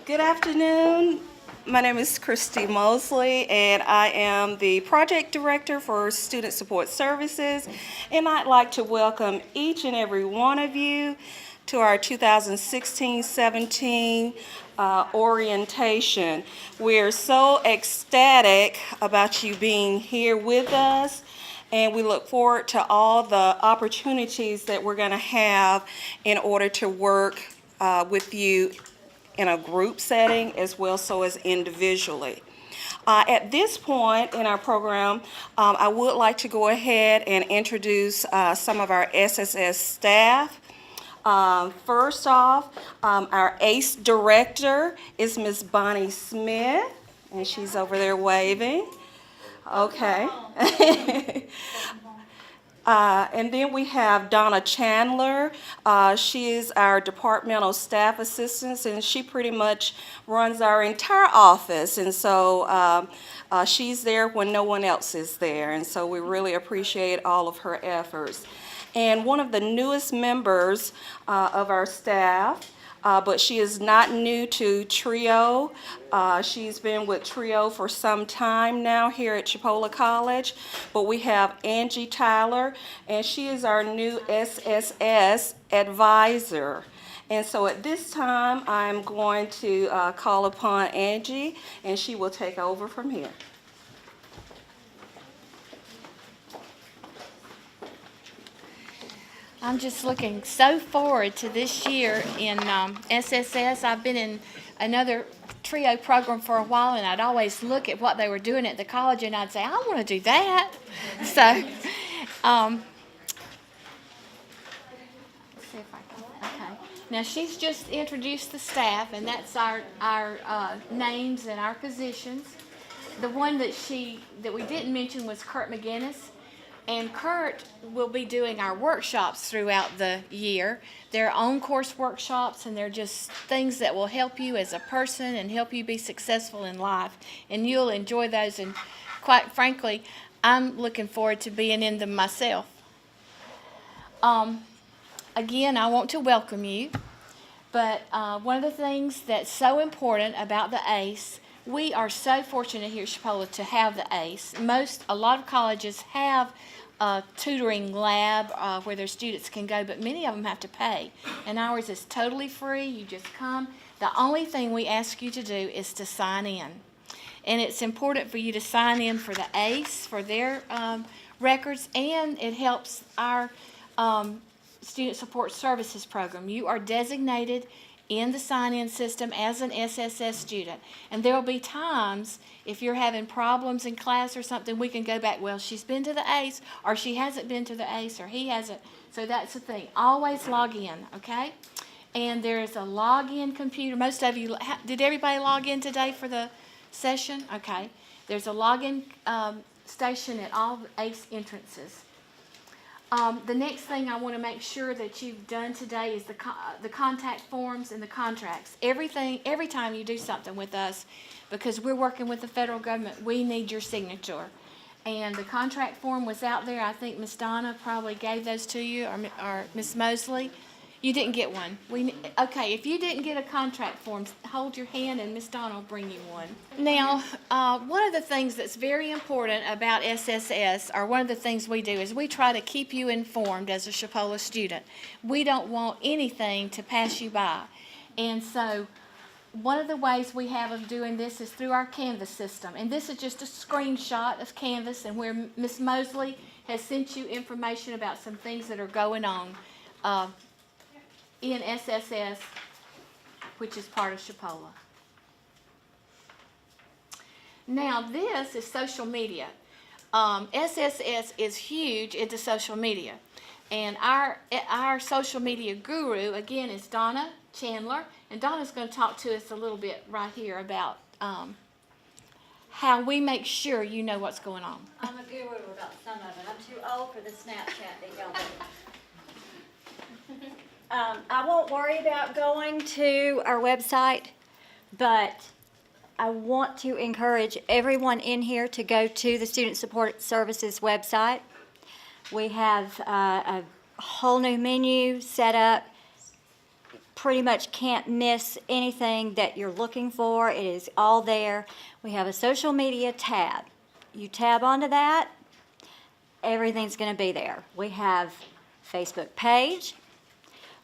Good afternoon. My name is Christy Mosley, and I am the Project Director for Student Support Services, and I'd like to welcome each and every one of you to our 2016-17 orientation. We're so ecstatic about you being here with us, and we look forward to all the opportunities that we're going to have in order to work with you in a group setting as well so as individually. At this point in our program, I would like to go ahead and introduce some of our SSS staff. First off, our ACE director is Ms. Bonnie Smith, and she's over there waving. Okay. And then we have Donna Chandler. She is our departmental staff assistant, and she pretty much runs our entire office. And so she's there when no one else is there. And so we really appreciate all of her efforts. And one of the newest members of our staff, but she is not new to TRIO. She's been with TRIO for some time now here at Chipola College. But we have Angie Tyler, and she is our new SSS advisor. And so at this time, I'm going to call upon Angie, and she will take over from here. I'm just looking so forward to this year in SSS. I've been in another TRIO program for a while, and I'd always look at what they were doing at the college, and I'd say, I want to do that. So, let's see if I can, okay. Now, she's just introduced the staff, and that's our names and our positions. The one that we didn't mention was Kurt McGinnis. And Kurt will be doing our workshops throughout the year. They're on-course workshops, and they're just things that will help you as a person and help you be successful in life. And you'll enjoy those, and quite frankly, I'm looking forward to being in them myself. Again, I want to welcome you, but one of the things that's so important about the ACE, we are so fortunate here at Chipola to have the ACE. A lot of colleges have a tutoring lab where their students can go, but many of them have to pay. And ours is totally free. You just come. The only thing we ask you to do is to sign in. And it's important for you to sign in for the ACE, for their records, and it helps our Student Support Services program. You are designated in the sign-in system as an SSS student. And there will be times, if you're having problems in class or something, we can go back, well, she's been to the ACE, or she hasn't been to the ACE, or he hasn't. So that's the thing. Always log in, okay? And there's a login computer. Most of you, did everybody log in today for the session? Okay. There's a login station at all the ACE entrances. The next thing I want to make sure that you've done today is the contact forms and the contracts. Every time you do something with us, because we're working with the federal government, we need your signature. And the contract form was out there. I think Miss Donna probably gave those to you, or Miss Mosley. You didn't get one. Okay, if you didn't get a contract form, hold your hand and Miss Donna will bring you one. Now, one of the things that's very important about SSS, or one of the things we do, is we try to keep you informed as a Chipola student. We don't want anything to pass you by. And so one of the ways we have of doing this is through our Canvas system. And this is just a screenshot of Canvas, and where Miss Mosley has sent you information about some things that are going on in SSS, which is part of Chipola. Now, this is social media. SSS is huge into social media. And our social media guru, again, is Donna Chandler. And Donna's going to talk to us a little bit right here about how we make sure you know what's going on. I'm a guru about some of it. I'm too old for the Snapchat that y'all do. I won't worry about going to our website, but I want to encourage everyone in here to go to the Student Support Services website. We have a whole new menu set up. pretty much can't miss anything that you're looking for. It is all there. We have a social media tab. You tab onto that, everything's going to be there. We have Facebook page.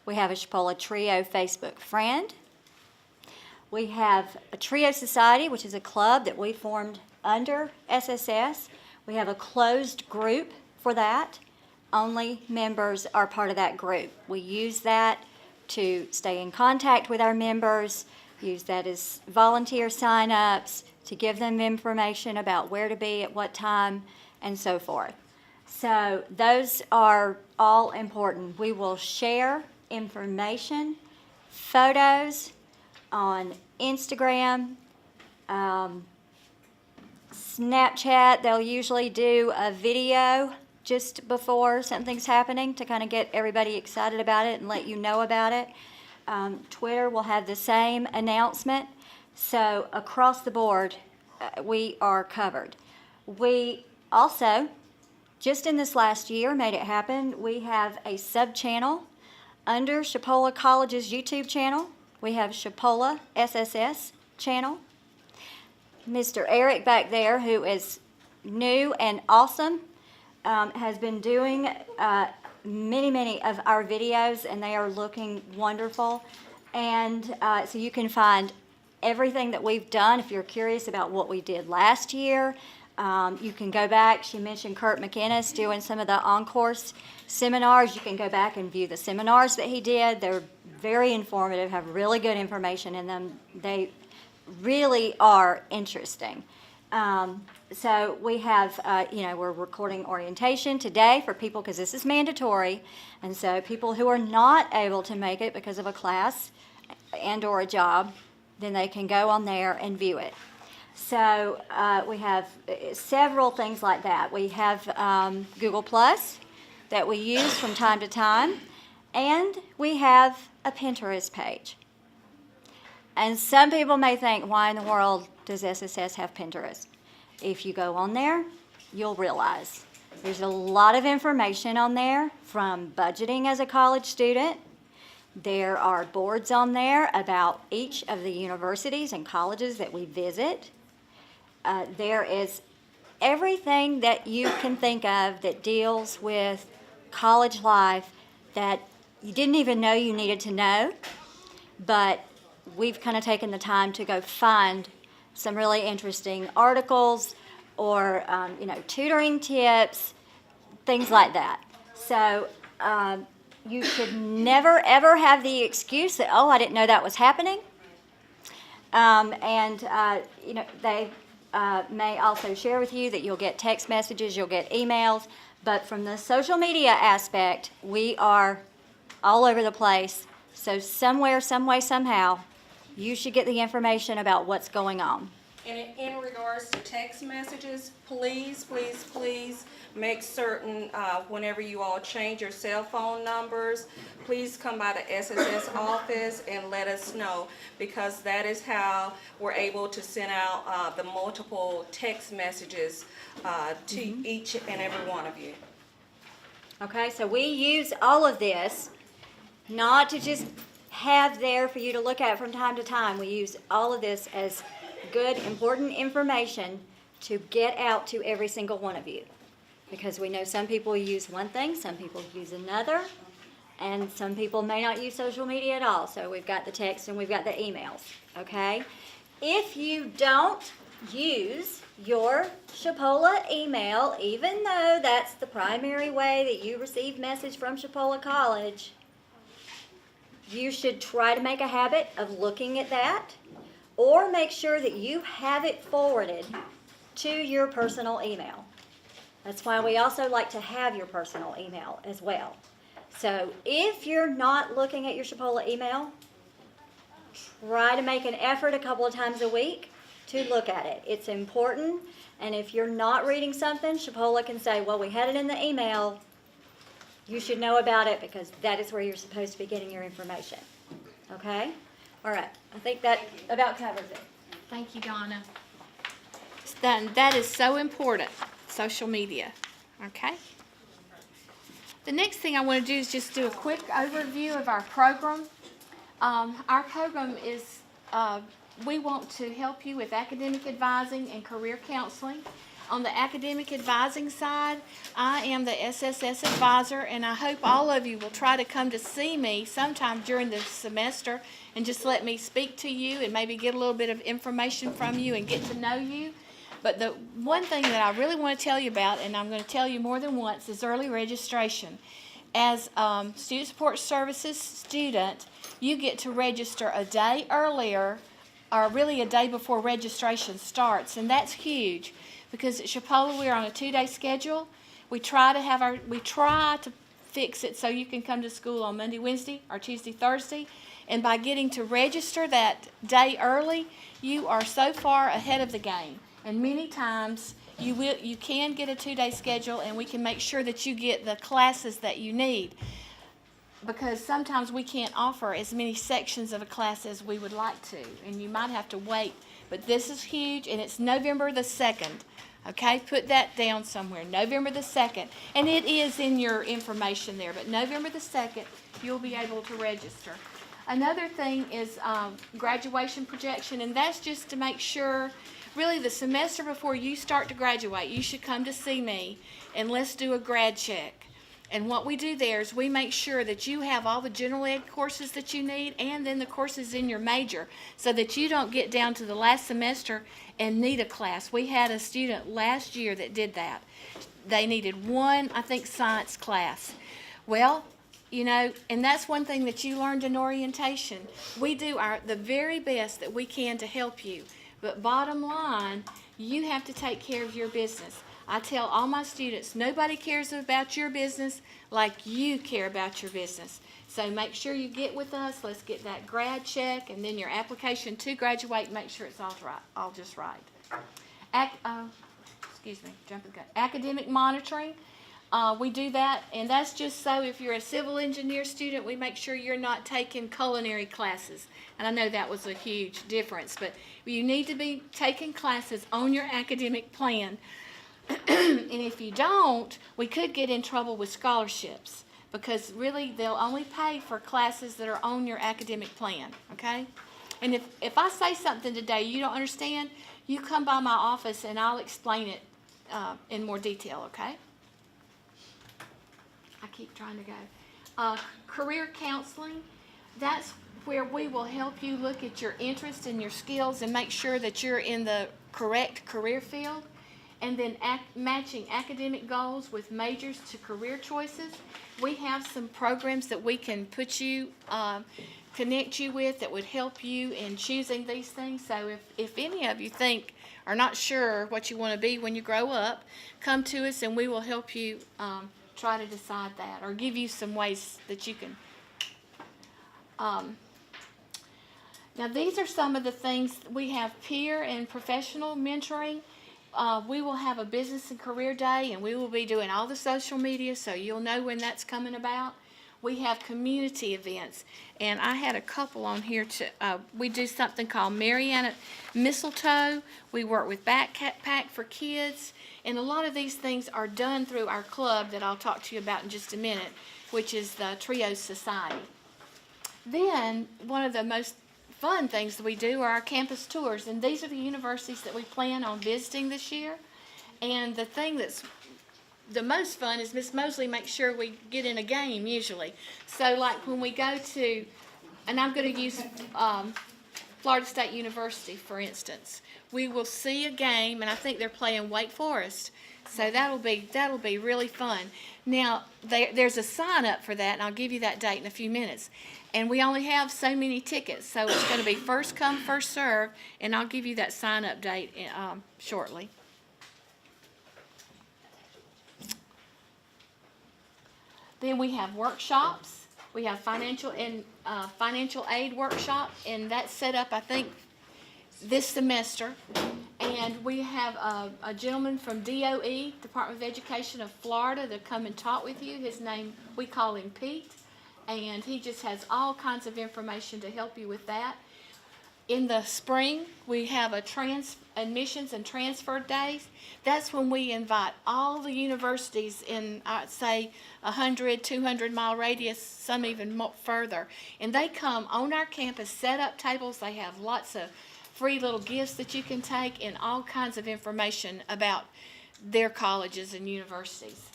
We have a Chipola Trio Facebook friend. We have a Trio Society, which is a club that we formed under SSS. We have a closed group for that. Only members are part of that group. We use that to stay in contact with our members, use that as volunteer sign-ups, to give them information about where to be at what time, and so forth. So those are all important. We will share information, photos on Instagram, Snapchat. They'll usually do a video just before something's happening to kind of get everybody excited about it and let you know about it. Twitter will have the same announcement. So across the board, we are covered. We also, just in this last year, made it happen. We have a sub-channel under Chipola College's YouTube channel. We have Chipola SSS channel. Mr. Eric back there, who is new and awesome, has been doing many of our videos, and they are looking wonderful. And so you can find everything that we've done. If you're curious about what we did last year, you can go back. She mentioned Kurt McInnes doing some of the on-course seminars. You can go back and view the seminars that he did. They're very informative, have really good information in them. They really are interesting. So we have, we're recording orientation today for people, because this is mandatory, and so people who are not able to make it because of a class and or a job, then they can go on there and view it. So we have several things like that. We have Google Plus that we use from time to time, and we have a Pinterest page. And some people may think, why in the world does SSS have Pinterest? If you go on there, you'll realize there's a lot of information on there, from budgeting as a college student. There are boards on there about each of the universities and colleges that we visit. There is everything that you can think of that deals with college life that you didn't even know you needed to know, but we've kind of taken the time to go find some really interesting articles or, tutoring tips, things like that. So you should never, ever have the excuse that, I didn't know that was happening. They may also share with you that you'll get text messages, you'll get emails, but from the social media aspect, we are all over the place. So somewhere, some way, somehow, you should get the information about what's going on. And in regards to text messages, please make certain whenever you all change your cell phone numbers, please come by the SSS office and let us know, because that is how we're able to send out the multiple text messages to each and every one of you. Okay, so we use all of this not to just have there for you to look at from time to time. We use all of this as good, important information to get out to every single one of you. Because we know some people use one thing, some people use another, and some people may not use social media at all. So we've got the text and we've got the emails, okay? If you don't use your Chipola email, even though that's the primary way that you receive message from Chipola College, you should try to make a habit of looking at that, or make sure that you have it forwarded to your personal email. That's why we also like to have your personal email as well. So if you're not looking at your Chipola email, try to make an effort a couple of times a week to look at it. It's important, and if you're not reading something, Chipola can say, well, we had it in the email. You should know about it, because that is where you're supposed to be getting your information. Okay? All right. I think that about covers it. Thank you, Donna. That is so important, social media. Okay? The next thing I want to do is just do a quick overview of our program. Our program is, we want to help you with academic advising and career counseling. On the academic advising side, I am the SSS advisor, and I hope all of you will try to come to see me sometime during the semester and just let me speak to you and maybe get a little bit of information from you and get to know you. But the one thing that I really want to tell you about, and I'm going to tell you more than once, is early registration. As Student Support Services student, you get to register a day earlier, or really a day before registration starts, and that's huge because at Chipola we're on a 2-day schedule. We try to fix it so you can come to school on Monday, Wednesday, or Tuesday, Thursday, and by getting to register that day early, you are so far ahead of the game. And many times you can get a 2-day schedule, and we can make sure that you get the classes that you need, because sometimes we can't offer as many sections of a class as we would like to, and you might have to wait. But this is huge, and it's November the 2nd. Okay, put that down somewhere, November the 2nd. And it is in your information there, but November the 2nd, you'll be able to register. Another thing is graduation projection, and that's just to make sure, really the semester before you start to graduate, you should come to see me, and let's do a grad check. And what we do there is we make sure that you have all the general ed courses that you need and then the courses in your major so that you don't get down to the last semester and need a class. We had a student last year that did that. They needed one, I think, science class. Well, you know, and that's one thing that you learned in orientation. We do the very best that we can to help you. But bottom line, you have to take care of your business. I tell all my students, nobody cares about your business like you care about your business. So make sure you get with us. Let's get that grad check, and then your application to graduate, make sure it's all just right. Jumping the gun. Academic monitoring, we do that, and that's just so if you're a civil engineer student, we make sure you're not taking culinary classes. And I know that was a huge difference, but you need to be taking classes on your academic plan. And if you don't, we could get in trouble with scholarships, because really they'll only pay for classes that are on your academic plan, okay? And if I say something today you don't understand, you come by my office and I'll explain it in more detail, okay? I keep trying to go. Career counseling, that's where we will help you look at your interests and your skills and make sure that you're in the correct career field. And then matching academic goals with majors to career choices. We have some programs that we can put you, connect you with that would help you in choosing these things. So if any of you think are not sure what you want to be when you grow up, come to us and we will help you try to decide that, or give you some ways that you can. Now these are some of the things. We have peer and professional mentoring. We will have a business and career day, and we will be doing all the social media, so you'll know when that's coming about. We have community events, and I had a couple on here. We do something called Mariana Mistletoe. We work with Backpack for Kids, and a lot of these things are done through our club that I'll talk to you about in just a minute, which is the Trios Society. Then, one of the most fun things that we do are our campus tours, and these are the universities that we plan on visiting this year. And the thing that's the most fun is Miss Mosley makes sure we get in a game usually. So like when we go to, and I'm going to use Florida State University for instance, we will see a game, and I think they're playing Wake Forest. So that'll be really fun. Now there's a sign up for that, and I'll give you that date in a few minutes. And we only have so many tickets, so it's going to be first come, first serve, and I'll give you that sign-up date shortly. Then we have workshops. We have financial aid workshop, and that's set up, I think, this semester. And we have a gentleman from DOE, Department of Education of Florida, to come and talk with you. His name, we call him Pete. And he just has all kinds of information to help you with that. in the spring, we have a admissions and transfer days. That's when we invite all the universities in, I'd say, 100, 200-mile radius, some even more further. And they come on our campus, set up tables. They have lots of free little gifts that you can take and all kinds of information about their colleges and universities.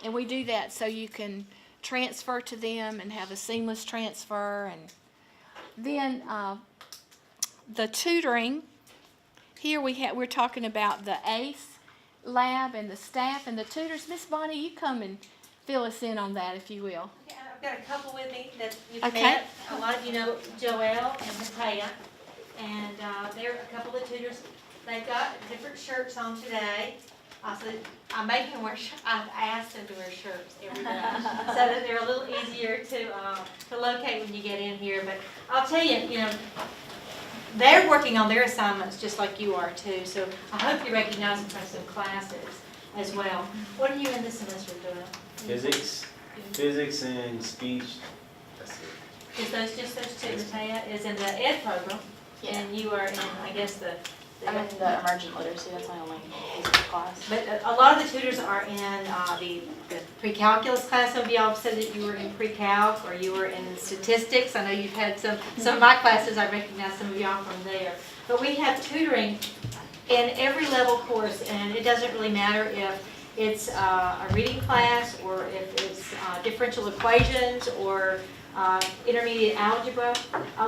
And we do that so you can transfer to them and have a seamless transfer. And then the tutoring, here we're talking about the ACE lab and the staff and the tutors. Miss Bonnie, you come and fill us in on that, if you will. Yeah, I've got a couple with me that you've Okay. met. A lot of you know Joelle and Matea, and they're a couple of tutors. They've got different shirts on today. So I make them wear. I've asked them to wear shirts every day, so that they're a little easier to locate when you get in here. But I'll tell you, they're working on their assignments just like you are too. So I hope you recognize them from some classes as well. What are you in this semester doing? Physics and speech. That's it. Is just those two? Matea is in the ed program, and you are in, I guess, the I'm in the emergent literacy, that's my only physics class. but a lot of the tutors are in the pre-calculus class. Some of y'all said that you were in pre-calc or you were in statistics. I know you've had some of my classes, I recognize some of y'all from there. But we have tutoring in every level course, and it doesn't really matter if it's a reading class or if it's differential equations or intermediate algebra.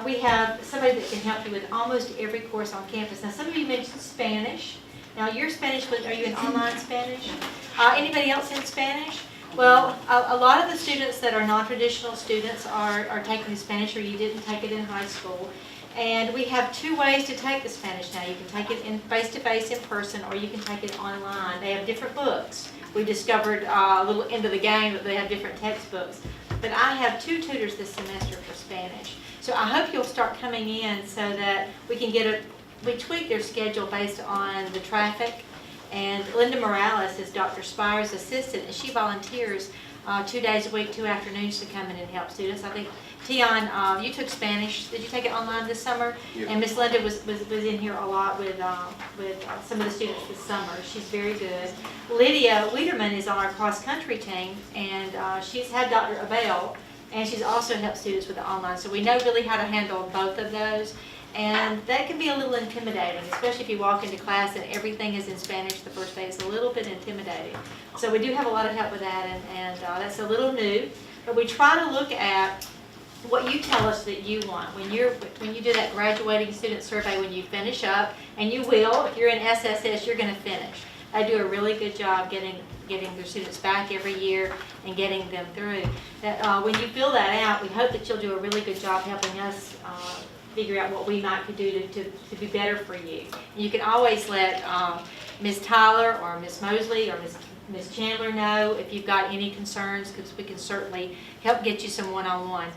We have somebody that can help you with almost every course on campus. Now, some of you mentioned Spanish. Now, your Spanish, are you in online Spanish? Anybody else in Spanish? Well, a lot of the students that are non-traditional students are taking Spanish, or you didn't take it in high school. And we have two ways to take the Spanish now. You can take it in face-to-face in person, or you can take it online. They have different books. We discovered a little into the game that they have different textbooks. But I have 2 tutors this semester for Spanish. So I hope you'll start coming in so that we can we tweak their schedule based on the traffic. And Linda Morales is Dr. Spire's assistant, and she volunteers 2 days a week, 2 afternoons to come in and help students. I think, Tion, you took Spanish. Did you take it online this summer? Yeah. And Miss Linda was in here a lot with some of the students this summer. She's very good. Lydia Wiederman is on our cross-country team, and she's had Dr. Abel, and she's also helped students with the online. So we know really how to handle both of those. And that can be a little intimidating, especially if you walk into class and everything is in Spanish the first day. It's a little bit intimidating. So we do have a lot of help with that, and that's a little new. But we try to look at what you tell us that you want. When you do that graduating student survey, when you finish up, and you will, if you're in SSS, you're going to finish. They do a really good job getting their students back every year and getting them through. That when you fill that out, we hope that you'll do a really good job helping us figure out what we might could do to be better for you. And you can always let Ms. Tyler or Ms. Mosley or Ms. Chandler know if you've got any concerns, because we can certainly help get you some one-on-one.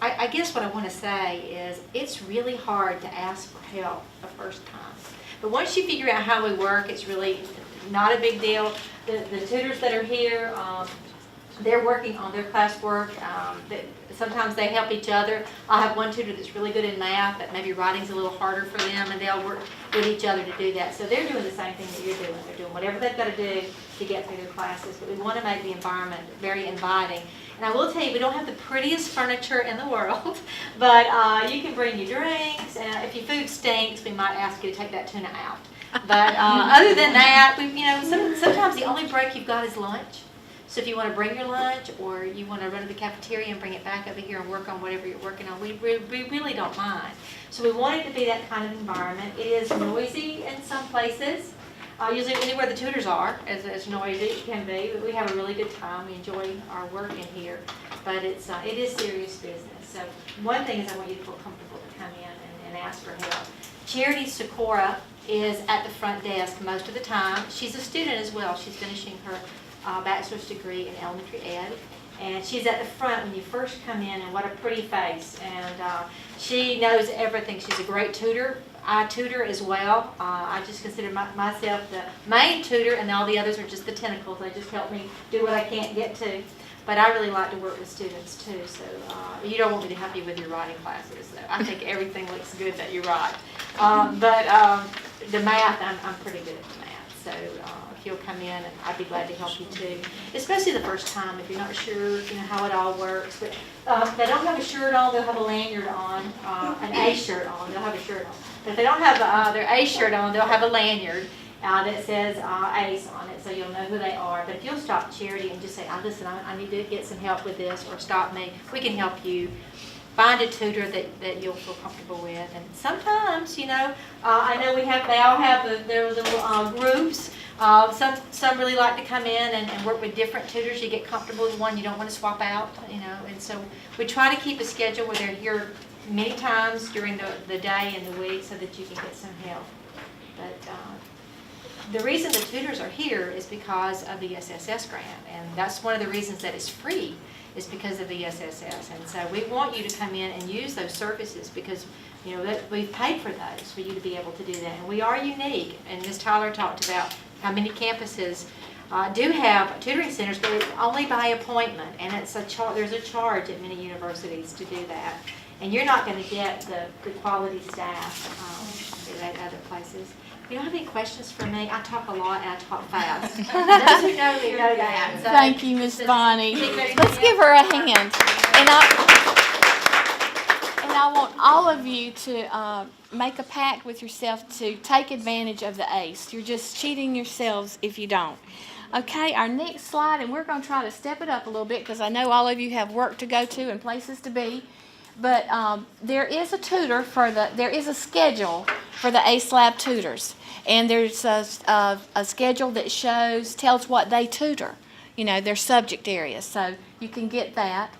I guess what I want to say is it's really hard to ask for help the first time. But once you figure out how we work, it's really not a big deal. The tutors that are here, they're working on their classwork. Sometimes they help each other. I have one tutor that's really good in math, but maybe writing's a little harder for them, and they'll work with each other to do that. So they're doing the same thing that you're doing. They're doing whatever they've got to do to get through their classes, but we want to make the environment very inviting. And I will tell you, we don't have the prettiest furniture in the world, but you can bring your drinks, and if your food stinks, we might ask you to take that tuna out. But other than that, sometimes the only break you've got is lunch. So if you want to bring your lunch, or you want to run to the cafeteria and bring it back over here and work on whatever you're working on, we really don't mind. So we want it to be that kind of environment. It is noisy in some places. Usually anywhere the tutors are, as noisy it can be, but we have a really good time. We enjoy our work in here, but it is serious business. So one thing is I want you to feel comfortable to come in and ask for help. Charity Sikora is at the front desk most of the time. She's a student as well. She's finishing her bachelor's degree in elementary ed, and she's at the front when you first come in, and what a pretty face, and she knows everything. She's a great tutor. I tutor as well. I just consider myself the main tutor, and all the others are just the tentacles. They just help me do what I can't get to. But I really like to work with students too, so you don't want me to help you with your writing classes. So I think everything looks good that you write. But the math, I'm pretty good at the math. So if you'll come in, and I'd be glad to help you too. Especially the first time if you're not sure, how it all works. But they don't have a shirt on, they'll have a lanyard on, an A shirt on, they'll have a shirt on. But if they don't have their A shirt on, they'll have a lanyard that says ACE on it, so you'll know who they are. But if you'll stop Charity and just say, listen, I need to get some help with this, or stop me, we can help you find a tutor that you'll feel comfortable with. And sometimes, I know they all have their little groups. Some really like to come in and work with different tutors. You get comfortable with one, you don't want to swap out, and so we try to keep a schedule where they're here many times during the day and the week so that you can get some help. But the reason the tutors are here is because of the SSS grant, and that's one of the reasons that it's free, is because of the SSS. And so we want you to come in and use those services because that we've paid for those for you to be able to do that. And we are unique, and Ms. Tyler talked about how many campuses do have tutoring centers, but it's only by appointment, and there's a charge at many universities to do that. And you're not going to get the quality staff at other places. You don't have any questions for me? I talk a lot and I talk fast. Those who know me know that. So Thank you, Miss Bonnie. Let's give her a hand. And I want all of you to make a pact with yourself to take advantage of the ACE. You're just cheating yourselves if you don't. Okay, our next slide, and we're going to try to step it up a little bit because I know all of you have work to go to and places to be. But there is a tutor there is a schedule for the ACE Lab tutors, and there's a schedule that tells what they tutor, their subject areas. So you can get that.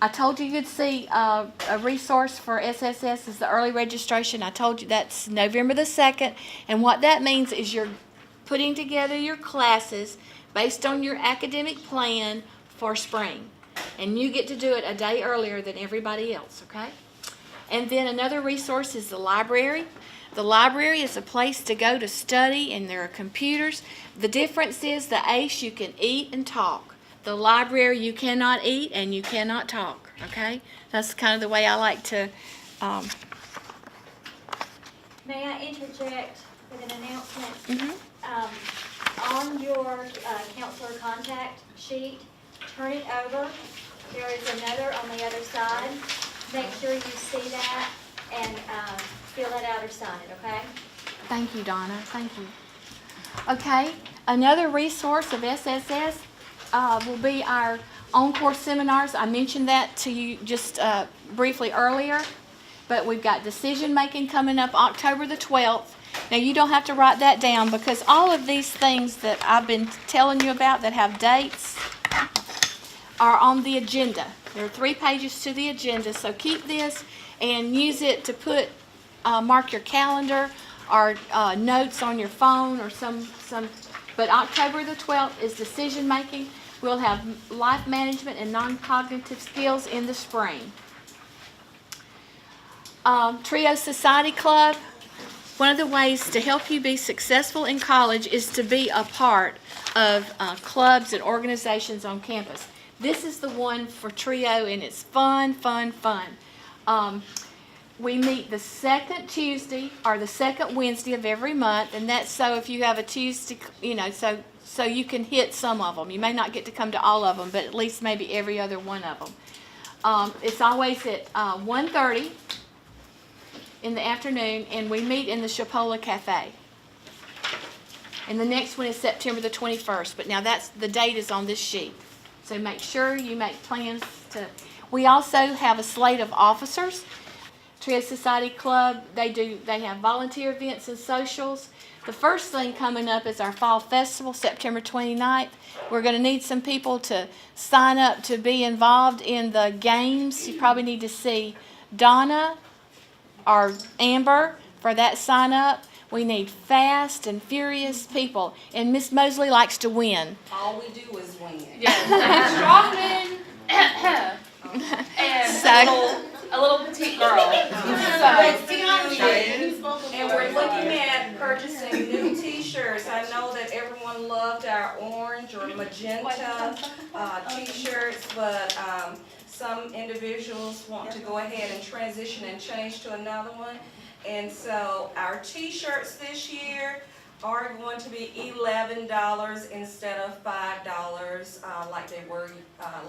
I told you you'd see a resource for SSS is the early registration. I told you that's November the 2nd, and what that means is you're putting together your classes based on your academic plan for spring. And you get to do it a day earlier than everybody else, okay? And then another resource is the library. The library is a place to go to study, and there are computers. The difference is the ACE, you can eat and talk. The library, you cannot eat and you cannot talk, okay? That's kind of the way I like to... May I interject with an announcement? Mm-hmm. On your counselor contact sheet, turn it over. There is another on the other side. Make sure you see that and fill it out or sign it, okay? Thank you, Donna. Thank you. Okay, another resource of SSS will be our on-course seminars. I mentioned that to you just briefly earlier, but we've got decision making coming up October the 12th. Now, you don't have to write that down because all of these things that I've been telling you about that have dates are on the agenda. There are 3 pages to the agenda, so keep this and use it to mark your calendar or notes on your phone or some. But October the 12th is decision making. We'll have life management and non-cognitive skills in the spring. Trio Society Club. One of the ways to help you be successful in college is to be a part of clubs and organizations on campus. This is the one for Trio, and it's fun, fun, fun. We meet the second Tuesday or the second Wednesday of every month, and that's so if you have a Tuesday, so you can hit some of them. You may not get to come to all of them, but at least maybe every other one of them. It's always at 1:30 in the afternoon, and we meet in the Chipola Cafe. And the next one is September the 21st, but now the date is on this sheet. So make sure you make plans to. We also have a slate of officers. Trio Society Club, they have volunteer events and socials. The first thing coming up is our fall festival, September 29th. We're going to need some people to sign up to be involved in the games. You probably need to see Donna or Amber for that sign up. We need fast and furious people, and Miss Mosley likes to win. All we do is win. Strongman and So, a little petite girl. And we're looking at purchasing new T-shirts. I know that everyone loved our orange or magenta magenta t-shirts, but some individuals want to go ahead and transition and change to another one. And so our t-shirts this year are going to be $11 instead of $5 like they were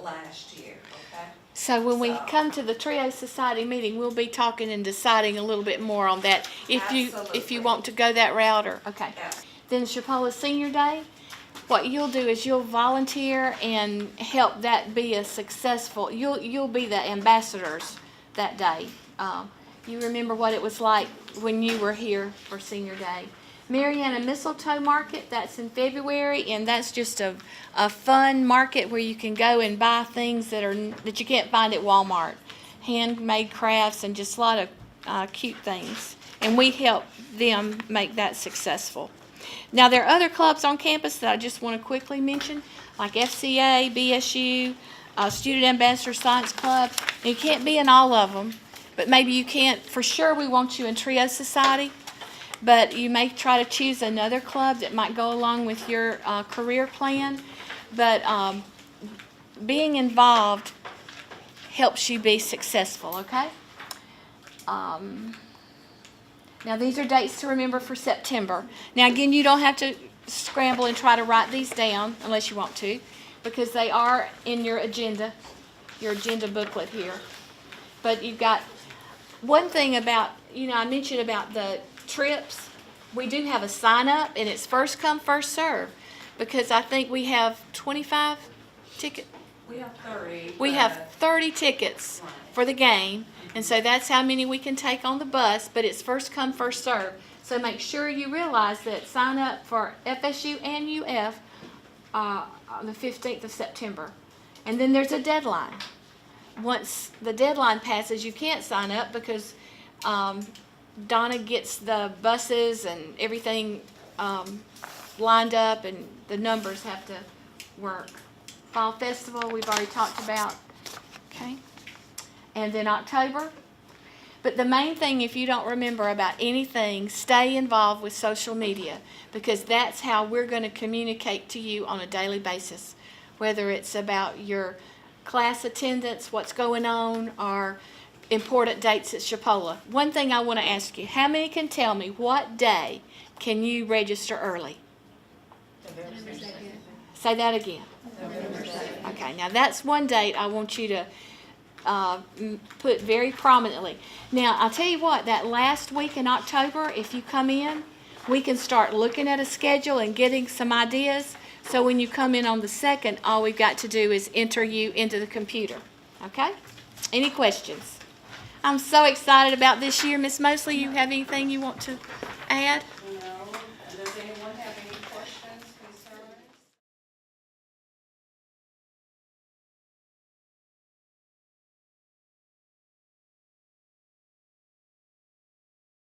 last year, okay? So when we So- come to the Trio Society meeting, we'll be talking and deciding a little bit more on that. If you Absolutely. want to go that route, or okay. Yeah. Then Chapola Senior Day, what you'll do is you'll volunteer and help that be a successful. You'll be the ambassadors that day. You remember what it was like when you were here for Senior Day. Mariana Mistletoe Market, that's in February, and that's just a fun market where you can go and buy things that you can't find at Walmart. Handmade crafts and just a lot of cute things. And we help them make that successful. Now, there are other clubs on campus that I just want to quickly mention, like FCA, BSU, Student Ambassador Science Club. And you can't be in all of them, but maybe you can't. For sure, we want you in Trio Society. But you may try to choose another club that might go along with your career plan. But being involved helps you be successful, okay? Now, these are dates to remember for September. Now, again, you don't have to scramble and try to write these down unless you want to, because they are in your agenda booklet here. But you've got one thing about, I mentioned about the trips. We do have a sign up, and it's first come, first serve, because I think we have 25 tickets. We have 30. We have 30 tickets for the game, and so that's how many we can take on the bus, but it's first come, first serve. So make sure you realize that sign up for FSU and UF on the 15th of September. And then there's a deadline. Once the deadline passes, you can't sign up because Donna gets the buses and everything lined up, and the numbers have to work. Fall Festival, we've already talked about, okay? And then October. But the main thing, if you don't remember about anything, stay involved with social media, because that's how we're going to communicate to you on a daily basis, whether it's about your class attendance, what's going on, or important dates at Chapola. One thing I want to ask you, how many can tell me what day can you register early? Say that again. Okay, now that's one date I want you to put very prominently. Now, I'll tell you what, that last week in October, if you come in, we can start looking at a schedule and getting some ideas. So when you come in on the 2nd, all we've got to do is enter you into the computer. Okay? Any questions? I'm so excited about this year. Miss Mosley, you have anything you want to add?